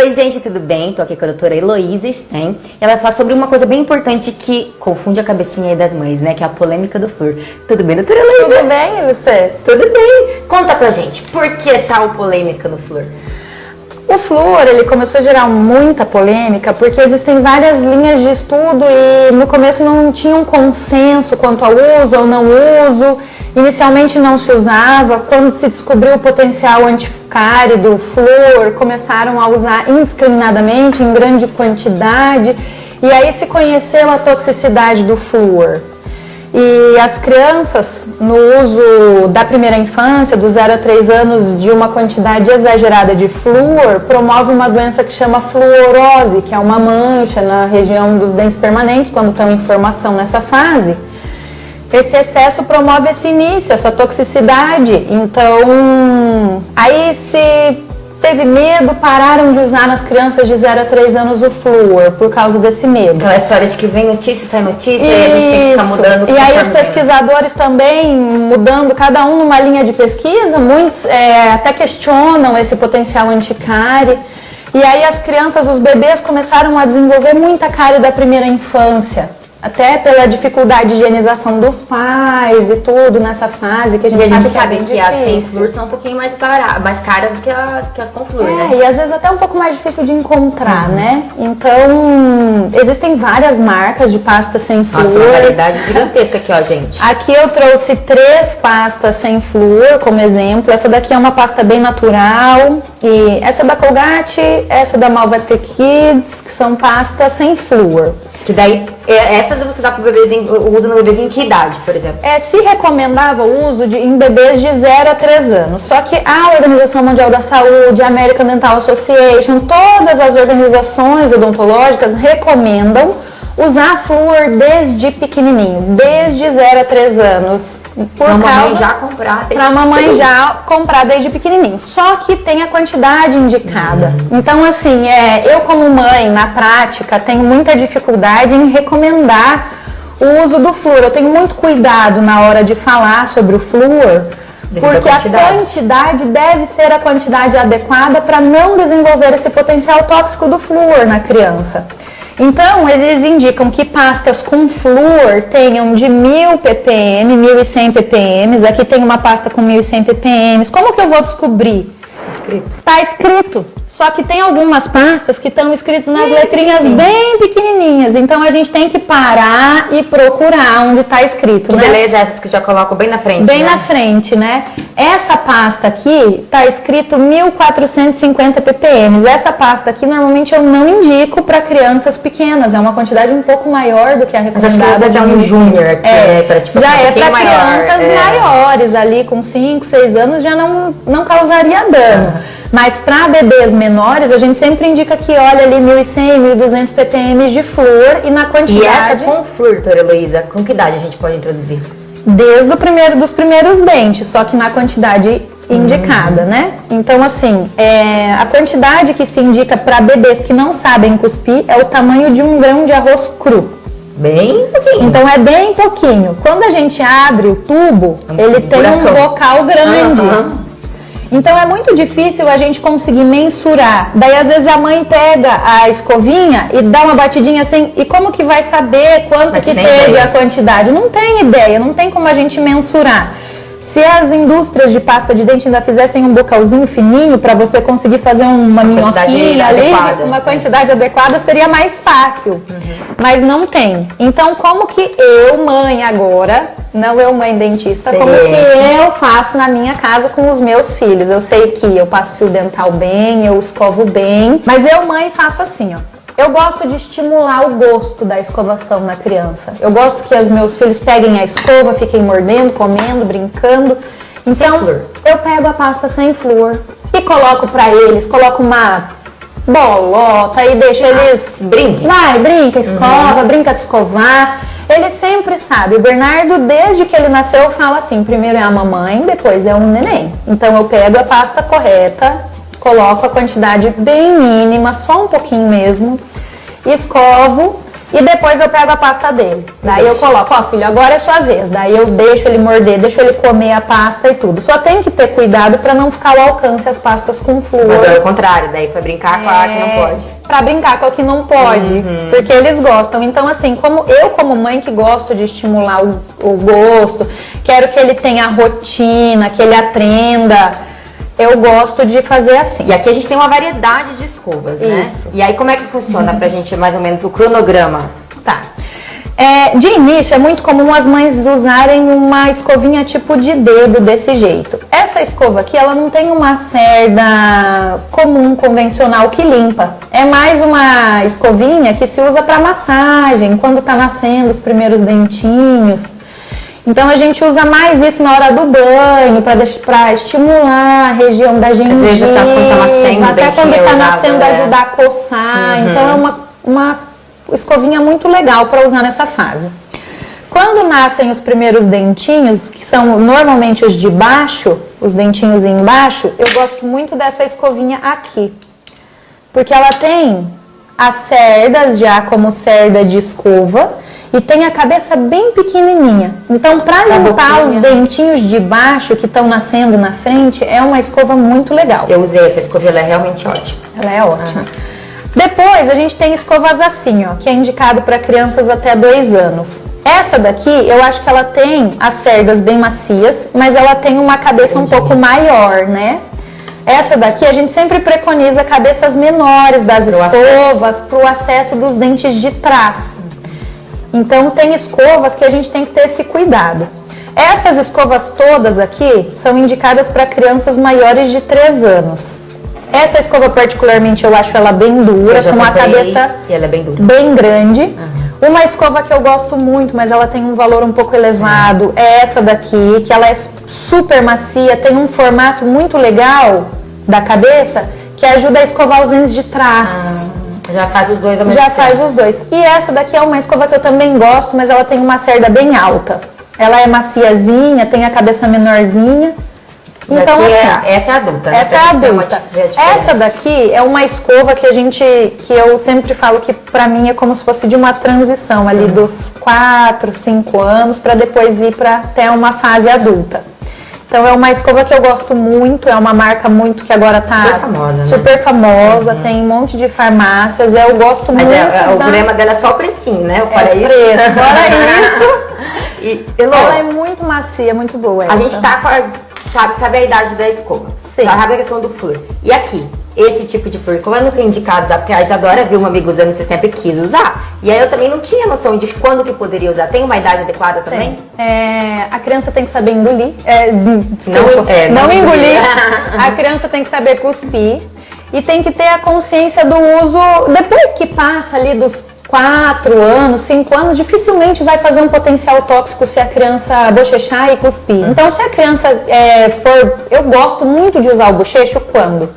Oi, gente, tudo bem? Tô aqui com a doutora Heloísa Sten. Ela vai falar sobre uma coisa bem importante que confunde a cabecinha aí das mães, né? Que é a polêmica do flúor. Tudo bem, doutora Heloísa? Tudo bem, e você? Tudo bem. Conta pra gente, por que tal polêmica no flúor? O flúor, ele começou a gerar muita polêmica porque existem várias linhas de estudo e no começo não tinha um consenso quanto ao uso ou não uso. Inicialmente não se usava, quando se descobriu o potencial anticárie do flúor, começaram a usar indiscriminadamente, em grande quantidade, e aí se conheceu a toxicidade do flúor. E as crianças, no uso da primeira infância, do 0 a 3 anos, de uma quantidade exagerada de flúor, promove uma doença que chama fluorose, que é uma mancha na região dos dentes permanentes, quando estão em formação nessa fase. Esse excesso promove esse início, essa toxicidade. Então, aí se teve medo, pararam de usar nas crianças de 0 a 3 anos o flúor, por causa desse medo. Aquela história de que vem notícia, sai notícia, e a gente tem que ficar mudando. E aí os pesquisadores também mudando, cada um numa linha de pesquisa, muitos até questionam esse potencial anticárie. E aí as crianças, os bebês começaram a desenvolver muita cárie da primeira infância. Até pela dificuldade de higienização dos pais e tudo nessa fase que a gente sabe que as sem flúor são um pouquinho mais caras do que as com flúor, né? E às vezes até um pouco mais difícil de encontrar, né? Então, existem várias marcas de pasta sem flúor. Nossa, uma variedade gigantesca aqui, ó, gente. Aqui eu trouxe 3 pastas sem flúor como exemplo. Essa daqui é uma pasta bem natural. E essa da Colgate, essa da Malvete Kids, que são pastas sem flúor. Que daí, essas você dá pro bebezinho, usa no bebezinho em que idade, por exemplo? Se recomendava o uso em bebês de 0 a 3 anos. Só que a Organização Mundial da Saúde, a American Dental Association, todas as organizações odontológicas recomendam usar flúor desde pequenininho, desde 0 a 3 anos. Para a mamãe já comprar. Para a mamãe já comprar desde pequenininho. Só que tem a quantidade indicada. Então, assim, eu como mãe, na prática, tenho muita dificuldade em recomendar o uso do flúor. Eu tenho muito cuidado na hora de falar sobre o flúor, porque a quantidade deve ser a quantidade adequada para não desenvolver esse potencial tóxico do flúor na criança. Então, eles indicam que pastas com flúor tenham de 1000 ppm, 1100 ppm. Aqui tem uma pasta com 1100 ppm. Como que eu vou descobrir? Tá escrito. Só que tem algumas pastas que estão escritas nas letrinhas bem pequenininhas. Então, a gente tem que parar e procurar onde está escrito, né? Beleza, essas que já colocam bem na frente, bem na frente, né? Essa pasta aqui está escrito 1450 ppm. Essa pasta aqui, normalmente, eu não indico para crianças pequenas. É uma quantidade um pouco maior do que a recomendada. Já um júnior aqui, para tipo, já é para crianças maiores, ali com 5, 6 anos, já não causaria dano. Mas para bebês menores, a gente sempre indica que olha ali 1100, 1200 ppm de flúor e na quantidade... E essa com flúor, doutora Heloísa, com que idade a gente pode introduzir? Desde dos primeiros dentes, só que na quantidade indicada, né? Então, assim, a quantidade que se indica para bebês que não sabem cuspir é o tamanho de 1 grão de arroz cru. Bem pouquinho. Então, é bem pouquinho. Quando a gente abre o tubo, ele tem um bocal grande. Então é muito difícil a gente conseguir mensurar. Daí às vezes a mãe pega a escovinha e dá uma batidinha assim, e como que vai saber quanto que teve a quantidade? Não tem ideia, não tem como a gente mensurar. Se as indústrias de pasta de dente ainda fizessem um bocalzinho fininho para você conseguir fazer uma minhoquinha ali, uma quantidade adequada, seria mais fácil. Mas não tem. Então, como que eu, mãe agora, não eu, mãe dentista, como que eu faço na minha casa com os meus filhos? Eu sei que eu passo fio dental bem, eu escovo bem, mas eu, mãe, faço assim, ó. Eu gosto de estimular o gosto da escovação na criança. Eu gosto que os meus filhos peguem a escova, fiquem mordendo, comendo, brincando. Então, eu pego a pasta sem flúor e coloco pra eles, coloco uma bolota e deixo eles... Brinquem. Vai, brinca, escova, brinca de escovar. Ele sempre sabe. O Bernardo, desde que ele nasceu, fala assim, primeiro é a mamãe, depois é um neném. Então, eu pego a pasta correta, coloco a quantidade bem mínima, só um pouquinho mesmo, escovo E depois eu pego a pasta dele. Daí eu coloco, ó filho, agora é sua vez. Daí eu deixo ele morder, deixo ele comer a pasta e tudo. Só tem que ter cuidado pra não ficar ao alcance as pastas com flúor. Mas é o contrário, daí foi brincar com a que não pode. Pra brincar com a que não pode, porque eles gostam. Então assim, como mãe que gosto de estimular o gosto, quero que ele tenha a rotina, que ele aprenda... Eu gosto de fazer assim. E aqui a gente tem uma variedade de escovas, né? Isso. E aí como é que funciona pra gente mais ou menos o cronograma? Tá. De início é muito comum as mães usarem uma escovinha tipo de dedo desse jeito. Essa escova aqui, ela não tem uma cerda comum, convencional que limpa. É mais uma escovinha que se usa para massagem, quando tá nascendo os primeiros dentinhos. Então a gente usa mais isso na hora do banho, para estimular a região da gengiva, às vezes até quando tá nascendo, até quando tá nascendo ajudar a coçar. Então é uma escovinha muito legal para usar nessa fase. Quando nascem os primeiros dentinhos, que são normalmente os de baixo, os dentinhos embaixo, eu gosto muito dessa escovinha aqui, porque ela tem as cerdas já como cerda de escova, e tem a cabeça bem pequenininha. Então, para limpar os dentinhos de baixo que estão nascendo na frente, é uma escova muito legal. Eu usei essa escova, ela é realmente ótima. Ela é ótima. Depois, a gente tem escovas assim, ó, que é indicado para crianças até 2 anos. Essa daqui, eu acho que ela tem as cerdas bem macias, mas ela tem uma cabeça um pouco maior, né? Essa daqui, a gente sempre preconiza cabeças menores das escovas para o acesso dos dentes de trás. Então tem escovas que a gente tem que ter esse cuidado. Essas escovas todas aqui são indicadas para crianças maiores de 3 anos. Essa escova particularmente eu acho ela bem dura, com uma cabeça e ela é bem dura, bem grande. Uma escova que eu gosto muito, mas ela tem um valor um pouco elevado, é essa daqui, que ela é super macia, tem um formato muito legal da cabeça, que ajuda a escovar os dentes de trás. Já faz os dois ao mesmo tempo. Já faz os dois. E essa daqui é uma escova que eu também gosto, mas ela tem uma cerda bem alta. Ela é maciazinha, tem a cabeça menorzinha. Então, assim, essa é adulta, né? Essa é adulta. Essa daqui é uma escova que eu sempre falo que pra mim é como se fosse de uma transição ali dos 4, 5 anos para depois ir para até uma fase adulta. Então é uma escova que eu gosto muito, é uma marca muito que agora tá super famosa, super famosa, tem um monte de farmácias, eu gosto muito. Mas o problema dela é só o precinho, né? Fora isso. Fora isso. Elô, ela é muito macia, muito boa essa. A gente tá com sabe a idade da escova. Sim. Sabe a questão do flúor. E aqui, esse tipo de flúor, como eu nunca indicado usar, porque a Isadora viu uma amiga usando esse tempo e quis usar. E aí eu também não tinha noção de quando que poderia usar. Tem uma idade adequada também? A criança tem que saber engolir. Não engolir. A criança tem que saber cuspir. E tem que ter a consciência do uso. Depois que passa ali dos 4 anos, 5 anos, dificilmente vai fazer um potencial tóxico se a criança bochechar e cuspir. Então, se a criança eu gosto muito de usar o bochecho quando?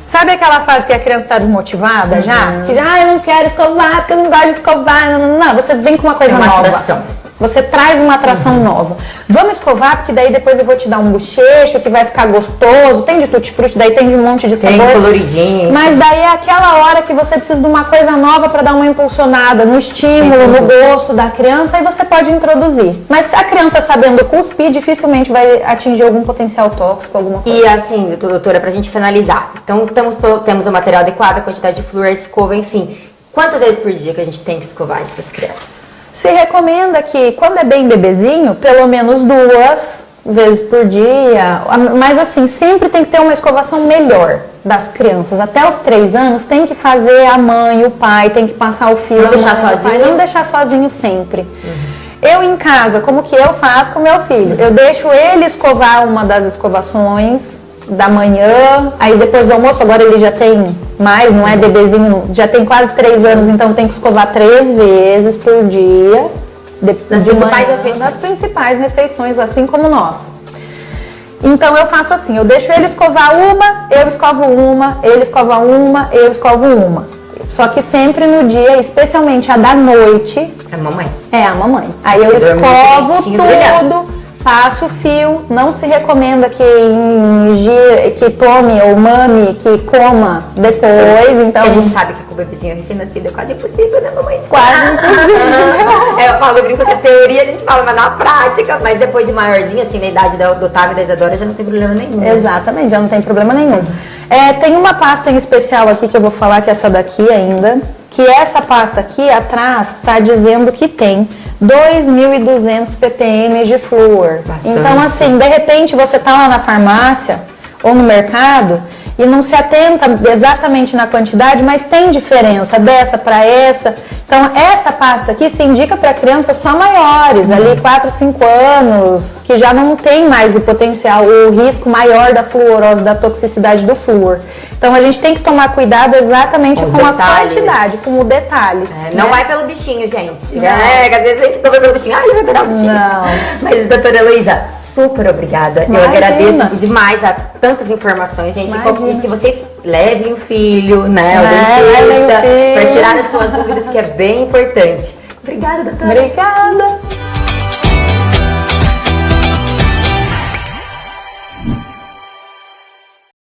Sabe aquela fase que a criança está desmotivada já? Que já, eu não quero escovar, porque eu não gosto de escovar. Não, você vem com uma coisa nova. Atração. Você traz uma atração nova. Vamos escovar, porque daí depois eu vou te dar um bochecho que vai ficar gostoso. Tem de tutti-frutti, daí tem de um monte de sabor. Tem coloridinho. Mas daí é aquela hora que você precisa de uma coisa nova para dar uma impulsionada no estímulo, no gosto da criança, e você pode introduzir. Mas a criança sabendo cuspir, dificilmente vai atingir algum potencial tóxico, alguma coisa. E assim, doutora, pra gente finalizar. Então temos o material adequado, a quantidade de flúor, a escova, enfim. Quantas vezes por dia que a gente tem que escovar essas crianças? Se recomenda que, quando é bem bebezinho, pelo menos 2 vezes por dia. Mas assim, sempre tem que ter uma escovação melhor das crianças. Até os 3 anos tem que fazer a mãe, o pai, tem que passar o fio. Não deixar sozinho? Não deixar sozinho sempre. Eu em casa, como que eu faço com meu filho? Eu deixo ele escovar uma das escovações da manhã, aí depois do almoço, agora ele já tem mais, não é bebezinho, já tem quase 3 anos, então tem que escovar 3 vezes por dia. Nas principais refeições. Nas principais refeições, assim como nós. Então eu faço assim, eu deixo ele escovar uma, eu escovo uma, ele escova uma, eu escovo uma. Só que sempre no dia, especialmente a da noite. A mamãe. É, a mamãe. Aí eu escovo tudo. passa o fio, não se recomenda que tome ou mame, que coma depois. Então, a gente sabe que com o bebezinho recém-nascido é quase impossível, né, mamãe? quase impossível. Eu falo, eu brinco que a teoria a gente fala, mas na prática, mas depois de maiorzinha, assim, na idade do Otávio e da Isadora, já não tem problema nenhum. Exatamente, já não tem problema nenhum. Tem uma pasta em especial aqui que eu vou falar, que é essa daqui ainda, que essa pasta aqui atrás está dizendo que tem 2.200 ppm de flúor. Bastante. Então, assim, de repente você tá lá na farmácia ou no mercado e não se atenta exatamente na quantidade, mas tem diferença dessa para essa. Então, essa pasta aqui se indica para crianças só maiores, ali 4, 5 anos, que já não tem mais o potencial, o risco maior da fluorose, da toxicidade do flúor. Então, a gente tem que tomar cuidado exatamente com a quantidade, com o detalhe. Não vai pelo bichinho, gente. Às vezes a gente toma pelo bichinho. Ai, eu vou pegar o bichinho. Não. Mas, doutora Heloísa, super obrigada. Imagina. Eu agradeço demais a tantas informações, gente. Imagina. E se vocês levem o filho, né, o levem o dentista, filho. para tirar as suas dúvidas, que é bem importante. Obrigada, doutora. Obrigada.